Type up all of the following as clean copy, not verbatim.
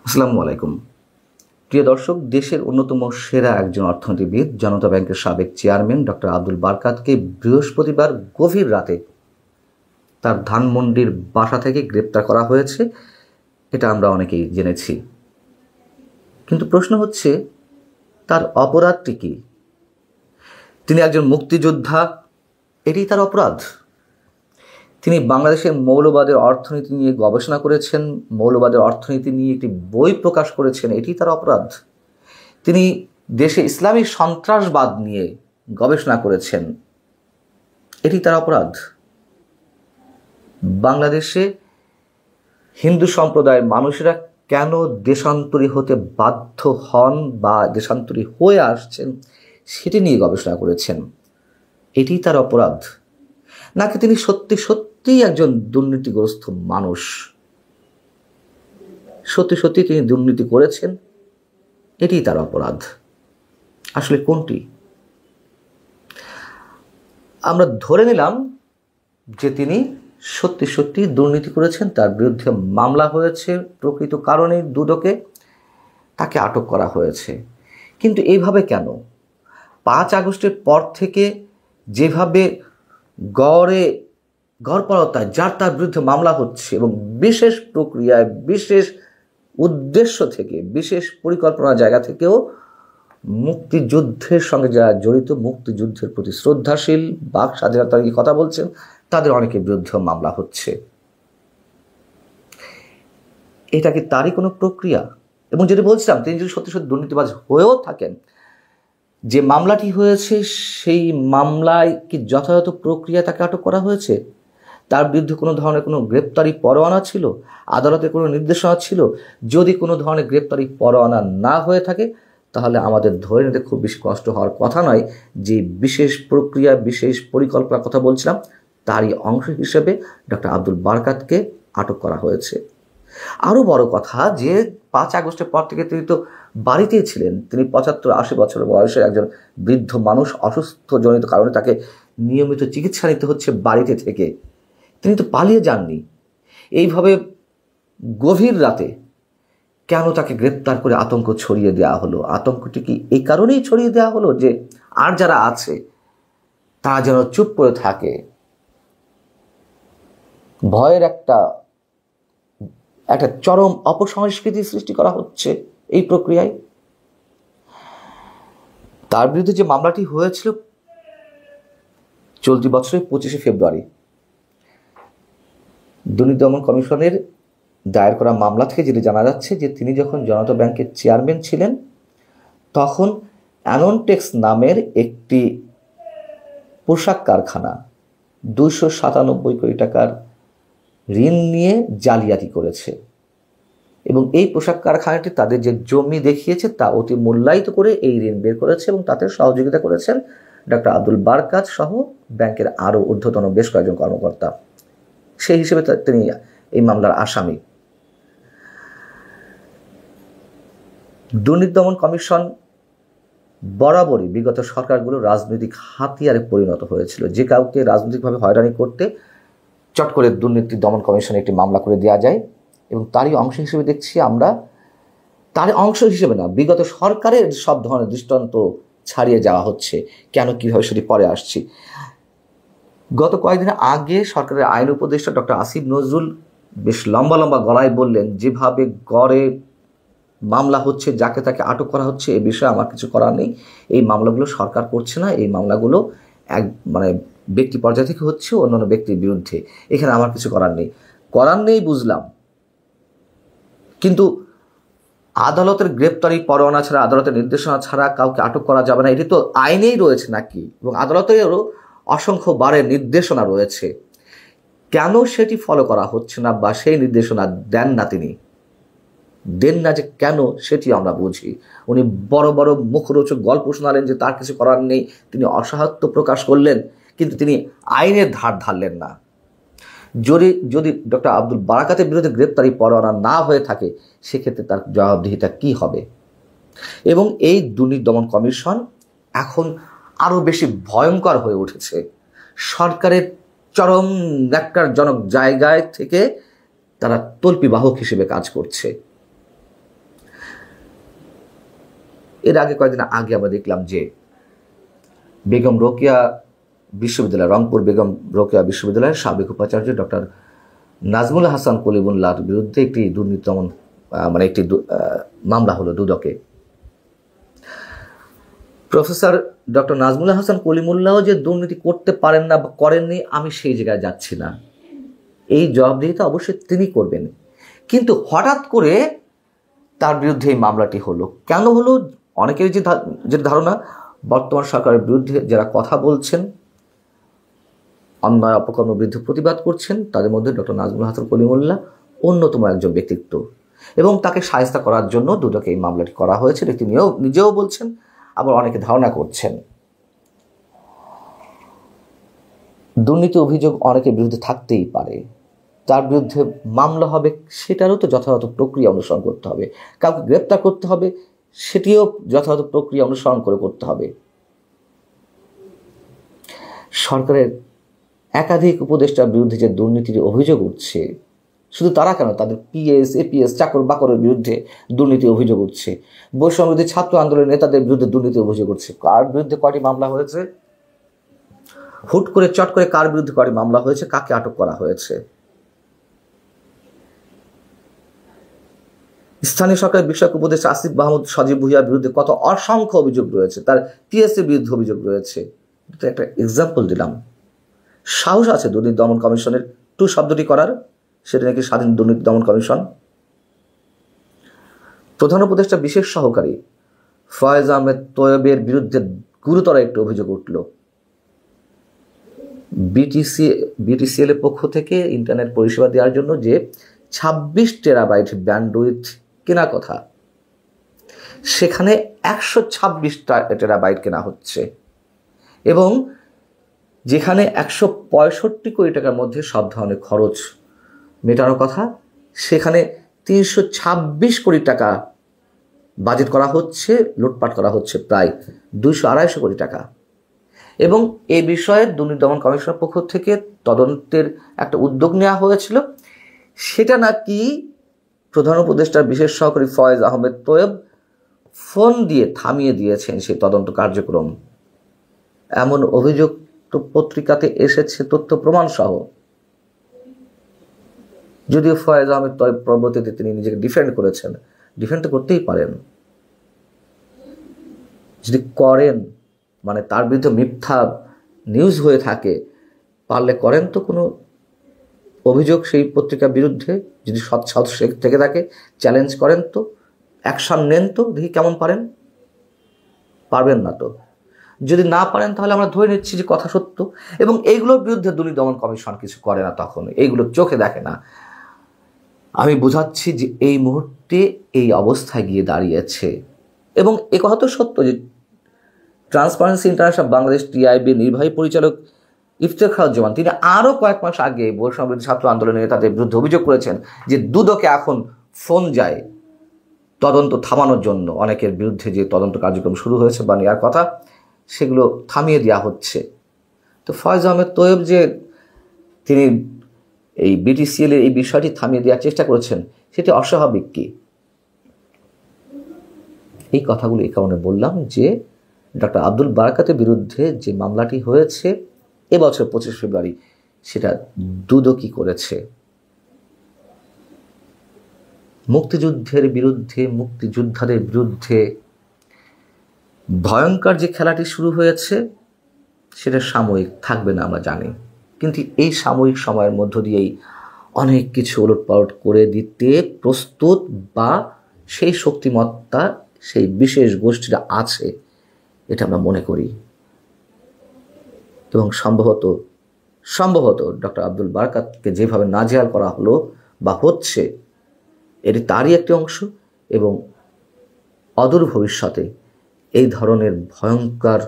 আসসালামু আলাইকুম। প্রিয় দর্শক, দেশের অন্যতম সেরা একজন অর্থনীতিবিদ, জনতা ব্যাংকের সাবেক চেয়ারম্যান ডক্টর আব্দুল বারকাতকে বৃহস্পতিবার গভীর রাতে তার ধানমন্ডির বাসা থেকে গ্রেপ্তার করা হয়েছে। এটা আমরা অনেকেই জেনেছি, কিন্তু প্রশ্ন হচ্ছে তার অপরাধটি কি? তিনি একজন মুক্তিযোদ্ধা, এটি তার অপরাধ? তিনি বাংলাদেশের মৌলবাদের অর্থনীতি নিয়ে গবেষণা করেছেন, মৌলবাদের অর্থনীতি নিয়ে একটি বই প্রকাশ করেছেন, এটি তার অপরাধ? তিনি দেশে ইসলামী সন্ত্রাসবাদ নিয়ে গবেষণা করেছেন, এটি তার অপরাধ? বাংলাদেশে হিন্দু সম্প্রদায়ের মানুষেরা কেন দেশান্তরী হতে বাধ্য হন বা দেশান্তরী হয়ে আসছেন সেটি নিয়ে গবেষণা করেছেন, এটি তার অপরাধ? নাকি তিনি সত্যিই একজন দুর্নীতিগ্রস্ত মানুষ, সত্যি তিনি দুর্নীতি করেছেন, এটি তার অপরাধ? আসলে কোনটি? আমরা ধরে নিলাম যে তিনি সত্যি দুর্নীতি করেছেন, তার বিরুদ্ধে মামলা হয়েছে, প্রকৃত কারণে দুদকে তাকে আটক করা হয়েছে। কিন্তু এইভাবে কেন 5 আগস্টের পর থেকে যেভাবে গড়পড়তায় যার তার বিরুদ্ধে মামলা হচ্ছে এবং বিশেষ প্রক্রিয়ায়, বিশেষ উদ্দেশ্য থেকে, বিশেষ পরিকল্পনার জায়গা থেকেও মুক্তিযুদ্ধের সঙ্গে যারা জড়িত, মুক্তিযুদ্ধের প্রতি শ্রদ্ধাশীল, বাক স্বাধীনতা নিয়ে কথা বলছেন, তাদের অনেকের বিরুদ্ধে মামলা হচ্ছে। এটা কি তারই কোনো প্রক্রিয়া? এবং যেটা বলছিলাম, তিনি যদি সত্যি দুর্নীতিবাজ হয়েও থাকেন, যে মামলাটি হয়েছে সেই মামলায় কি যথাযথ প্রক্রিয়া তাকে আটক করা হয়েছে? তার বিরুদ্ধে কোনো ধরনের কোনো গ্রেপ্তারি পরোয়ানা ছিল? আদালতে কোনো নির্দেশনা ছিল? যদি কোনো ধরনের গ্রেপ্তারি পরোয়ানা না হয়ে থাকে, তাহলে আমাদের ধরে নিতে খুব বেশি কষ্ট হওয়ার কথা নয় যে বিশেষ প্রক্রিয়া, বিশেষ পরিকল্পনার কথা বলছিলাম, তারই অংশ হিসেবে ডক্টর আব্দুল বারকাতকে আটক করা হয়েছে। আরও বড় কথা যে 5 আগস্টের পর থেকে তিনি তো বাড়িতেই ছিলেন। তিনি 75-80 বছর বয়সের একজন বৃদ্ধ মানুষ, অসুস্থজনিত কারণে তাকে নিয়মিত চিকিৎসা নিতে হচ্ছে বাড়িতে থেকে। তিনি তো পালিয়ে যাননি। এইভাবে গভীর রাতে কেন তাকে গ্রেপ্তার করে আতঙ্ক ছড়িয়ে দেওয়া হলো? আতঙ্কটি কি এই কারণেই ছড়িয়ে দেওয়া হলো যে আর যারা আছে তারা যেন চুপ করে থাকে? ভয়ের একটা চরম অপসংস্কৃতি সৃষ্টি করা হচ্ছে এই প্রক্রিয়ায়। তার বিরুদ্ধে যে মামলাটি হয়েছিল চলতি বছরের 25শে ফেব্রুয়ারি, দুর্নীতি দমন কমিশনের দায়ের করা মামলা থেকে যেটি জানা যাচ্ছে যে তিনি যখন জনতা ব্যাংকের চেয়ারম্যান ছিলেন, তখন অ্যাননটেক্স নামের একটি পোশাক কারখানা 297 কোটি টাকার ঋণ নিয়ে জালিয়াতি করেছে এবং এই পোশাক কারখানাটি তাদের যে জমি দেখিয়েছে তা অতি মূল্যায়িত করে এই ঋণ বের করেছে এবং তাতে সহযোগিতা করেছেন ডক্টর আব্দুল বারকাত সহ ব্যাংকের আরও ঊর্ধ্বতন বেশ কয়েকজন কর্মকর্তা। সেই হিসেবে তিনি এই মামলার আসামি। দুর্নীতি দমন কমিশন বরাবরই বিগত সরকারগুলো রাজনৈতিক হাতিয়ারে পরিণত হয়েছিল। যে কাউকে রাজনৈতিকভাবে হয়রানি করতে চট করে দুর্নীতি দমন কমিশনে একটি মামলা করে দেওয়া যায় এবং তারই অংশ হিসেবে দেখছি আমরা, তার অংশ হিসেবে না, বিগত সরকারের সব ধরনের দৃষ্টান্ত ছাড়িয়ে যাওয়া হচ্ছে। কেন, কীভাবে সেটি পরে আসছি। গত কয়েকদিন আগে সরকারের আইন উপদেষ্টা ডক্টর আসিফ নজরুল বেশ লম্বা গলায় বললেন, যেভাবে গড়ে মামলা হচ্ছে, যাকে তাকে আটক করা হচ্ছে, এ বিষয়ে আমার কিছু করার নেই। এই মামলাগুলো সরকার করছে না, এই মামলাগুলো ব্যক্তি পর্যায় থেকে হচ্ছে অন্যান্য ব্যক্তির বিরুদ্ধে, এখানে আমার কিছু করার নেই বুঝলাম, কিন্তু আদালতের গ্রেপ্তারি পরোয়ানা ছাড়া, আদালতের নির্দেশনা ছাড়া কাউকে আটক করা যাবে না, এটি তো আইনেই রয়েছে নাকি, এবং আদালতেরও অসংখ্য বারের নির্দেশনা রয়েছে। কেন সেটি ফলো করা হচ্ছে না বা সেই নির্দেশনা দেন না যে কেন, সেটি আমরা বুঝি। উনি বড় মুখরোচক গল্প শোনালেন যে তার কিছু করার নেই, তিনি অসহায়ত্ব প্রকাশ করলেন, কিন্তু তিনি আইনের ধার ধারলেন না। যদি ডক্টর আব্দুল বারকাতের বিরুদ্ধে গ্রেপ্তারি পরোয়ানা না হয়ে থাকে, সেক্ষেত্রে তার জবাবদিহিতা কি হবে? এবং এই দুর্নীতি দমন কমিশন এখন আরও বেশি ভয়ঙ্কর হয়ে উঠেছে। সরকারের চরম ন্যাক্কারজনক জায়গায় থেকে তারা তল্পিবাহক হিসেবে কাজ করছে। এর আগে কয়েকদিন আগে আমরা দেখলাম যে বেগম রোকেয়া বিশ্ববিদ্যালয়, রংপুর বেগম রোকেয়া বিশ্ববিদ্যালয়ের সাবেক উপাচার্য ডক্টর নাজমুল হাসান কলিমুল্লাহর বিরুদ্ধে একটি দুর্নীতি দমন একটি মামলা হলো দুদকে। প্রফেসর ডক্টর নাজমুল হাসান কলিমুল্লাহ যে দুর্নীতি করতে পারেন না বা করেননি, আমি সেই জায়গায় যাচ্ছি না। এই জবাবদিহিতা অবশ্যই তিনি করবেন, কিন্তু হঠাৎ করে তার বিরুদ্ধে এই মামলাটি হলো কেন হলো? অনেকের যে ধারণা, বর্তমান সরকারের বিরুদ্ধে যারা কথা বলছেন, অন্যায় অপকর্মের বিরুদ্ধে প্রতিবাদ করছেন, তাদের মধ্যে ডক্টর নাজমুল হাসান কলিমুল্লাহ অন্যতম একজন ব্যক্তিত্ব, এবং তাকে শায়েস্তা করার জন্য দুদকে এই মামলাটি করা হয়েছে। তিনি নিজেও বলছেন, আবার অনেকে ধারণা করছেন। দুর্নীতি অভিযোগ অনেকের বিরুদ্ধে থাকতেই পারে, তার বিরুদ্ধে মামলা হবে, সেটারও তো যথাযথ প্রক্রিয়া অনুসরণ করতে হবে। কাউকে গ্রেপ্তার করতে হবে, সেটিও যথাযথ প্রক্রিয়া অনুসরণ করে করতে হবে। সরকারের একাধিক উপদেষ্টার বিরুদ্ধে যে দুর্নীতির অভিযোগ উঠছে, শুধু তারা কেন, তাদের পিএস এপিএস চাকর বাকরের বিরুদ্ধে দুর্নীতি অভিযোগ উঠছে, বৈষম্যবিরোধী ছাত্র আন্দোলনের নেতাদের বিরুদ্ধে দুর্নীতি অভিযোগ উঠছে। কার বিরুদ্ধে কয়টি মামলা হয়েছে? হুট করে চট করে কার বিরুদ্ধে কয়টি মামলা হয়েছে? কাকে আটক করা হয়েছে? স্থানীয় সরকারের বিষয়ক উপদেষ্টা আসিফ মাহমুদ সজীব ভুঁইয়ার বিরুদ্ধে কত অসংখ্য অভিযোগ রয়েছে, তার টিএসসির বিরুদ্ধে অভিযোগ রয়েছে। একটা এক্সাম্পল দিলাম। সাহস আছে দুর্নীতি দমন কমিশনের শব্দটি করার, সেটা নাকি স্বাধীন দুর্নীতি দমন কমিশন। প্রধান উপদেষ্টা বিশেষ সহকারী ফয়েজ আহমেদ তোয়েবের বিরুদ্ধে গুরুতর একটি অভিযোগ উঠল। বিটিসিএল এর পক্ষ থেকে ইন্টারনেট পরিষেবা দেওয়ার জন্য যে 26 টেরাবাইট ব্যান্ডউইথ কেনা কথা, সেখানে 126 টেরাবাইট কেনা হচ্ছে, এবং যেখানে 165 কোটি টাকার মধ্যে সব ধরনের খরচ মেটানোর কথা, সেখানে 326 কোটি টাকা বাজেট করা হচ্ছে, লুটপাট করা হচ্ছে প্রায় 200-250 কোটি টাকা। এবং এই বিষয়ে দুর্নীতি দমন কমিশনের পক্ষ থেকে তদন্তের একটা উদ্যোগ নেওয়া হয়েছিল, সেটা নাকি প্রধান উপদেষ্টার বিশেষ সহকারী ফয়েজ আহমেদ তোয়েব ফোন দিয়ে থামিয়ে দিয়েছেন সেই তদন্ত কার্যক্রম। এমন অভিযোগ তো পত্রিকাতে এসেছে, তথ্য প্রমাণ সহ। যদিও ফয়েজ আহমেদ তোয়েব পরবর্তীতে তিনি নিজেকে ডিফেন্ড করেছেন, ডিফেন্ড তো করতেই পারেন, যদি করেন মানে তার বিরুদ্ধে মিথ্যা নিউজ হয়ে থাকে, পারলে করেন তো কোনো অভিযোগ সেই পত্রিকার বিরুদ্ধে, যদি সৎ থেকে থাকে চ্যালেঞ্জ করেন তো, অ্যাকশন নেন তো, দেখি কেমন পারেন। পারবেন না তো, যদি না পারেন তাহলে আমরা ধরে নিচ্ছি যে কথা সত্য, এবং এইগুলোর বিরুদ্ধে দুর্নীতি দমন কমিশন কিছু করে না, তখন এইগুলো চোখে দেখে না। আমি বোঝাচ্ছি যে এই মুহূর্তে এই অবস্থায় গিয়ে দাঁড়িয়েছে, এবং এ কথা তো সত্য যে ট্রান্সপারেন্সি ইন্টারন্যাশনাল বাংলাদেশ টিআইবি নির্বাহী পরিচালক ইফতেখারুজ্জামান তিনি আরও কয়েক মাস আগে বৈষম্যবিরোধী ছাত্র আন্দোলনের তাদের বিরুদ্ধে অভিযোগ করেছেন যে দুদকে এখন ফোন যায় তদন্ত থামানোর জন্য। অনেকের বিরুদ্ধে যে তদন্ত কার্যক্রম শুরু হয়েছে বা নেওয়ার কথা, সেগুলো থামিয়ে দেওয়া হচ্ছে। তো ফয়েজ আহমেদ তোয়েব যে তিনি এই বিটিসিএল এর এই বিষয়টি থামিয়ে দেওয়ার চেষ্টা করেছেন, সেটি অস্বাভাবিক কি? এই কথাগুলো এই কারণে বললাম যে ডক্টর আব্দুল বারাকাতের বিরুদ্ধে যে মামলাটি হয়েছে এবছর 25 ফেব্রুয়ারি, সেটা দুদকই করেছে। মুক্তিযুদ্ধের বিরুদ্ধে, মুক্তিযোদ্ধাদের বিরুদ্ধে ভয়ঙ্কর যে খেলাটি শুরু হয়েছে, সেটা সাময়িক থাকবে না আমরা জানি, কিন্তু এই সাময়িক সময়ের মধ্য দিয়েই অনেক কিছু ওলটপালট করে দিতে প্রস্তুত বা সেই শক্তিমত্তা সেই বিশেষ গোষ্ঠীটা আছে, এটা আমরা মনে করি। এবং সম্ভবত ডক্টর আব্দুল বারাকাতকে যেভাবে নাজেহাল করা হলো বা হচ্ছে, এটি তারই একটি অংশ, এবং অদূর ভবিষ্যতে এই ধরনের ভয়ঙ্কর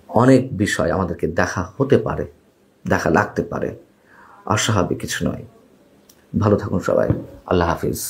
অনেক বিষয় আমাদেরকে দেখা হতে পারে, দেখা লাগতে পারে। অস্বাভাবিক কিছু নয়। ভালো থাকুন সবাই। আল্লাহ হাফিজ।